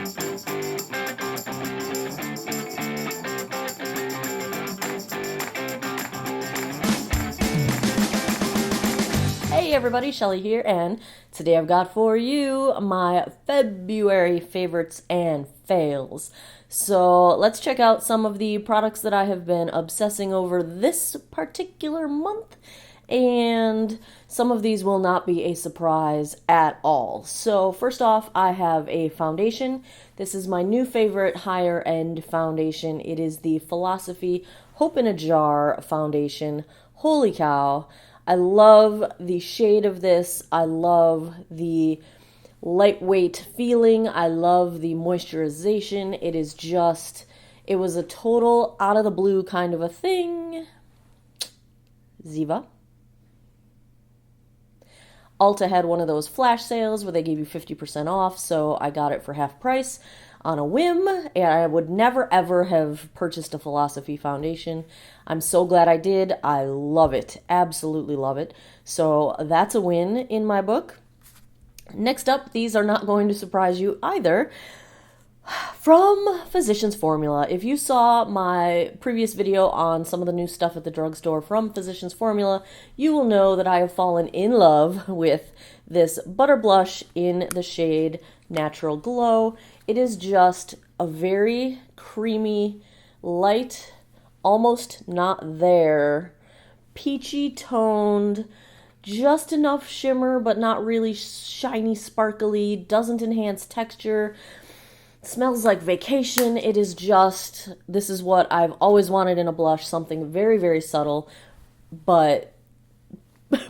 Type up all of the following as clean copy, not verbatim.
Hey everybody, Shelly here, and today I've got for you my February favorites and fails. So let's check out some of the products that I have been obsessing over this particular month, and some of these will not be a surprise at all. So first off, I have a foundation. This is my new favorite higher end foundation. It is the Philosophy Hope in a Jar foundation. Holy cow. I love the shade of this. I love the lightweight feeling. I love the moisturization. It was a total out of the blue kind of a thing. Ziva. Ulta had one of those flash sales where they gave you 50% off, so I got it for half price on a whim, and I would never ever have purchased a Philosophy foundation. I'm so glad I did. I love it. Absolutely love it. So that's a win in my book. Next up, these are not going to surprise you either. From Physicians Formula. If you saw my previous video on some of the new stuff at the drugstore from Physicians Formula, you will know that I have fallen in love with this butter blush in the shade Natural Glow. It is just a very creamy, light, almost not there, peachy toned, just enough shimmer but not really shiny, sparkly, doesn't enhance texture. Smells like vacation. This is what I've always wanted in a blush, something very, very subtle, but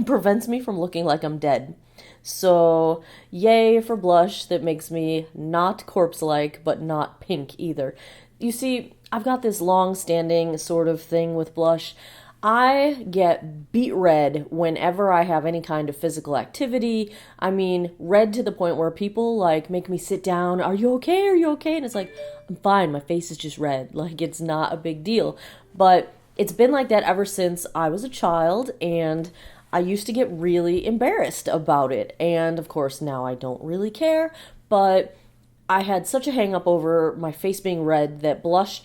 prevents me from looking like I'm dead. So, yay for blush that makes me not corpse-like, but not pink either. You see, I've got this long-standing sort of thing with blush. I get beet red whenever I have any kind of physical activity. I mean, red to the point where people like make me sit down. Are you okay? Are you okay? And it's like, I'm fine. My face is just red. Like, it's not a big deal. But it's been like that ever since I was a child, and I used to get really embarrassed about it. And of course, now I don't really care, but I had such a hang up over my face being red that blush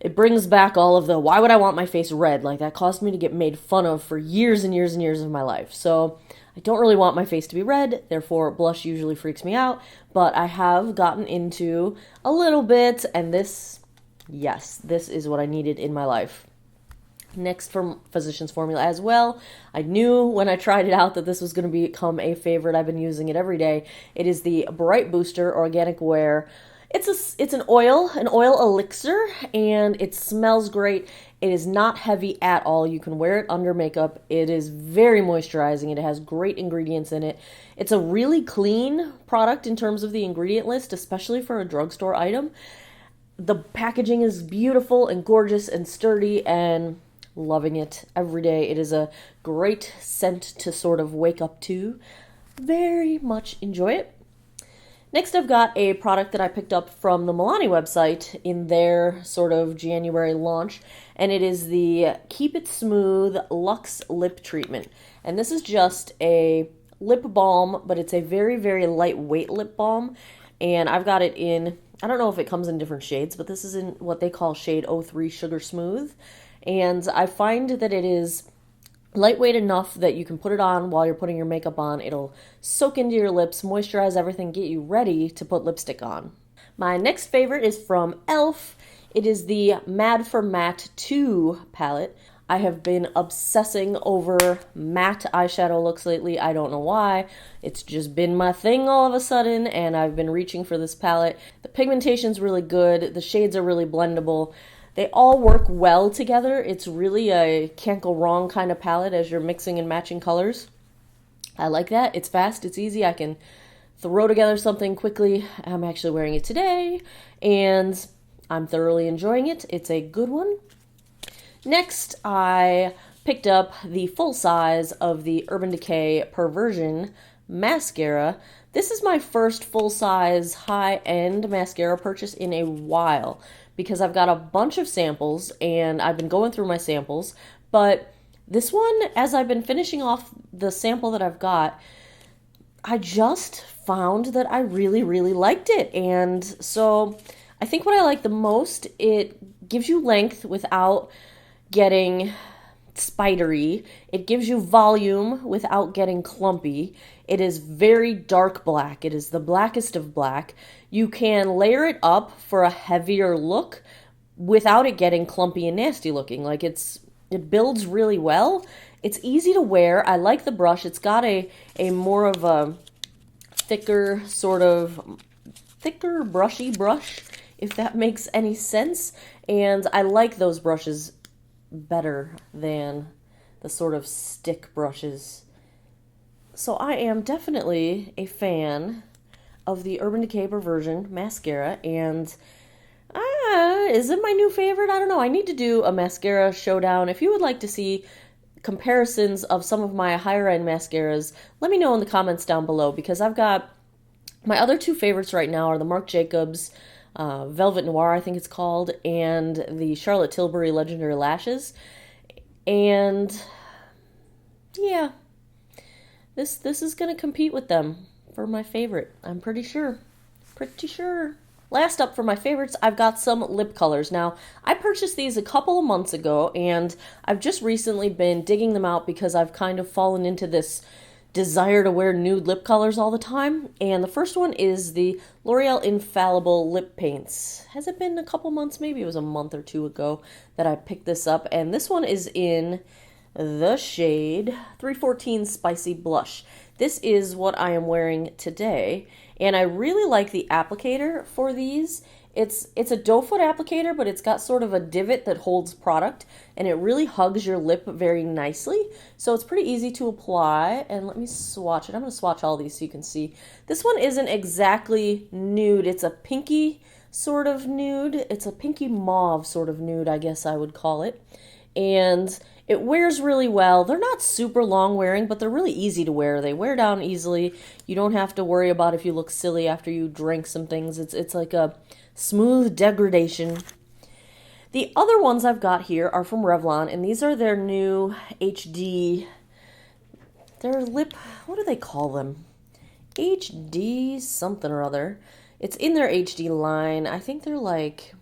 it brings back all of the, why would I want my face red? Like, that caused me to get made fun of for years and years and years of my life. So I don't really want my face to be red, therefore blush usually freaks me out, but I have gotten into a little bit, and this is what I needed in my life. Next, from Physicians Formula as well, I knew when I tried it out that this was going to become a favorite. I've been using it every day. It is the Bright Booster Organic Wear. It's an oil elixir, and it smells great. It is not heavy at all. You can wear it under makeup. It is very moisturizing. It has great ingredients in it. It's a really clean product in terms of the ingredient list, especially for a drugstore item. The packaging is beautiful and gorgeous and sturdy, and loving it every day. It is a great scent to sort of wake up to. Very much enjoy it. Next, I've got a product that I picked up from the Milani website in their sort of January launch, and it is the Keep It Smooth Luxe Lip Treatment. And this is just a lip balm, but it's a very, very lightweight lip balm, and I've got it in, I don't know if it comes in different shades, but this is in what they call shade 03 Sugar Smooth, and I find that it is lightweight enough that you can put it on while you're putting your makeup on. It'll soak into your lips, moisturize everything, get you ready to put lipstick on. My next favorite is from e.l.f. It is the Mad for Matte 2 palette. I have been obsessing over matte eyeshadow looks lately. I don't know why. It's just been my thing all of a sudden, and I've been reaching for this palette. The pigmentation's really good. The shades are really blendable. They all work well together. It's really a can't go wrong kind of palette as you're mixing and matching colors. I like that. It's fast, it's easy. I can throw together something quickly. I'm actually wearing it today, and I'm thoroughly enjoying it. It's a good one. Next, I picked up the full size of the Urban Decay Perversion mascara. This is my first full-size high-end mascara purchase in a while, because I've got a bunch of samples, and I've been going through my samples, but this one, as I've been finishing off the sample that I've got, I just found that I really, really liked it. And so I think what I like the most, it gives you length without getting spidery. It gives you volume without getting clumpy. It is very dark black. It is the blackest of black. You can layer it up for a heavier look without it getting clumpy and nasty looking. Like it builds really well. It's easy to wear. I like the brush. It's got a more of a thicker brushy brush, if that makes any sense. And I like those brushes better than the sort of stick brushes. So I am definitely a fan of the Urban Decay Perversion mascara, and is it my new favorite? I don't know. I need to do a mascara showdown. If you would like to see comparisons of some of my higher end mascaras, let me know in the comments down below, because I've got my other two favorites right now are the Marc Jacobs Velvet Noir, I think it's called, and the Charlotte Tilbury Legendary Lashes. And yeah, this is gonna compete with them for my favorite. I'm pretty sure. Last up for my favorites, I've got some lip colors. Now, I purchased these a couple of months ago, and I've just recently been digging them out because I've kind of fallen into this desire to wear nude lip colors all the time. And the first one is the L'Oreal Infallible Lip Paints. Has it been a couple months? Maybe it was a month or two ago that I picked this up. And this one is in the shade 314 Spicy Blush. This is what I am wearing today. And I really like the applicator for these. It's a doe foot applicator, but it's got sort of a divot that holds product, and it really hugs your lip very nicely. So it's pretty easy to apply. And let me swatch it. I'm going to swatch all these so you can see. This one isn't exactly nude. It's a pinky sort of nude. It's a pinky mauve sort of nude, I guess I would call it. And it wears really well. They're not super long wearing, but they're really easy to wear. They wear down easily. You don't have to worry about if you look silly after you drink some things. It's like a smooth degradation. The other ones I've got here are from Revlon, and these are their new HD, their lip, what do they call them? HD something or other. It's in their HD line. I think they're like,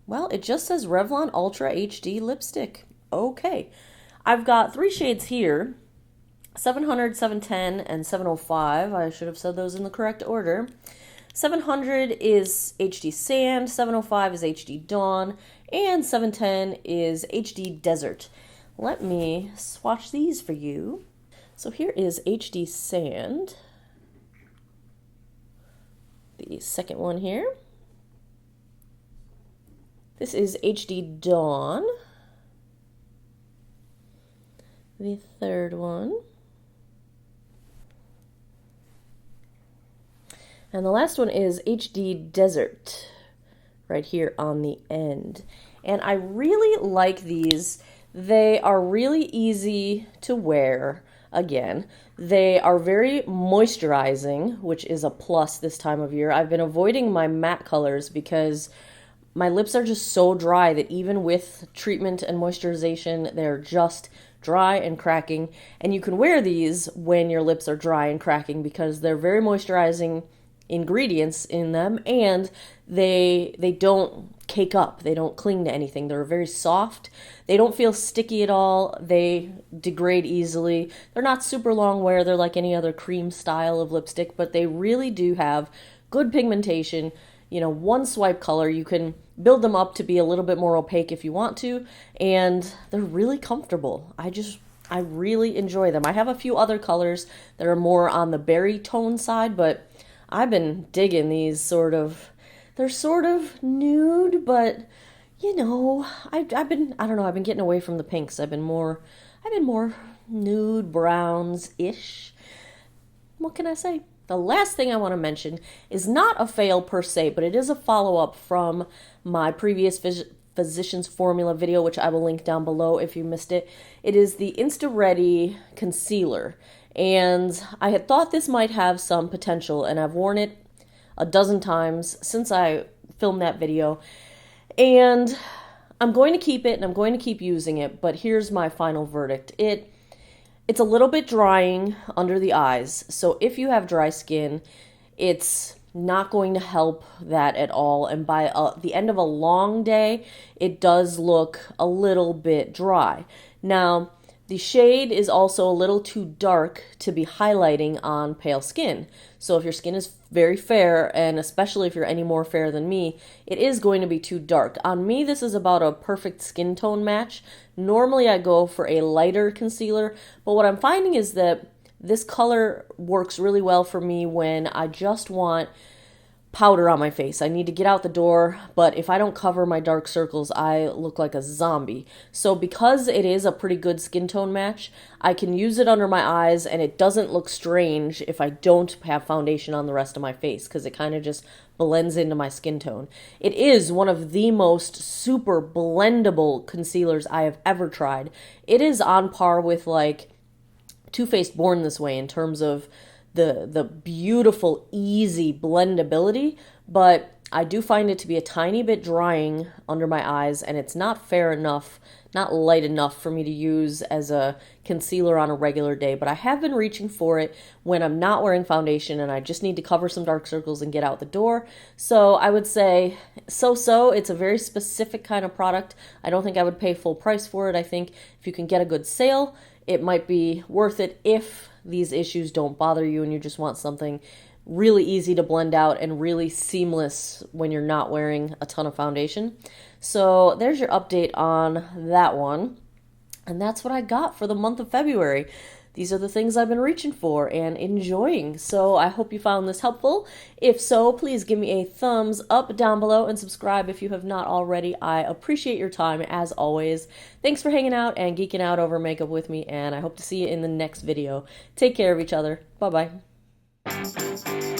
well, it just says Revlon Ultra HD Lipstick. Okay. I've got 3 shades here, 700, 710, and 705. I should have said those in the correct order. 700 is HD Sand, 705 is HD Dawn, and 710 is HD Desert. Let me swatch these for you. So here is HD Sand, the second one here. This is HD Dawn, the third one. And the last one is HD Desert, right here on the end. And I really like these. They are really easy to wear. Again, they are very moisturizing, which is a plus this time of year. I've been avoiding my matte colors because my lips are just so dry that even with treatment and moisturization, they're just dry and cracking. And you can wear these when your lips are dry and cracking because they're very moisturizing ingredients in them, and they don't cake up. They don't cling to anything. They're very soft. They don't feel sticky at all. They degrade easily. They're not super long wear. They're like any other cream style of lipstick, but they really do have good pigmentation. You know, one swipe color, you can build them up to be a little bit more opaque if you want to, and they're really comfortable. I really enjoy them. I have a few other colors that are more on the berry tone side, but I've been digging these they're sort of nude, but you know, I've been getting away from the pinks. I've been more nude browns-ish. What can I say? The last thing I want to mention is not a fail per se, but it is a follow-up from my previous Physicians Formula video, which I will link down below if you missed it. It is the InstaReady Concealer. And I had thought this might have some potential, and I've worn it a dozen times since I filmed that video. And I'm going to keep it, and I'm going to keep using it, but here's my final verdict. It's a little bit drying under the eyes. So if you have dry skin, it's not going to help that at all. And by the end of a long day, it does look a little bit dry. Now, the shade is also a little too dark to be highlighting on pale skin. So if your skin is very fair, and especially if you're any more fair than me, it is going to be too dark. On me, this is about a perfect skin tone match. Normally I go for a lighter concealer, but what I'm finding is that this color works really well for me when I just want powder on my face. I need to get out the door, but if I don't cover my dark circles, I look like a zombie. So because it is a pretty good skin tone match, I can use it under my eyes and it doesn't look strange if I don't have foundation on the rest of my face, because it kind of just blends into my skin tone. It is one of the most super blendable concealers I have ever tried. It is on par with like Too Faced Born This Way in terms of the beautiful, easy blendability, but I do find it to be a tiny bit drying under my eyes, and it's not fair enough, not light enough for me to use as a concealer on a regular day, but I have been reaching for it when I'm not wearing foundation and I just need to cover some dark circles and get out the door. So I would say so-so. It's a very specific kind of product. I don't think I would pay full price for it. I think if you can get a good sale, it might be worth it if these issues don't bother you and you just want something really easy to blend out and really seamless when you're not wearing a ton of foundation. So there's your update on that one. And that's what I got for the month of February. These are the things I've been reaching for and enjoying. So I hope you found this helpful. If so, please give me a thumbs up down below and subscribe if you have not already. I appreciate your time as always. Thanks for hanging out and geeking out over makeup with me, and I hope to see you in the next video. Take care of each other. Bye-bye.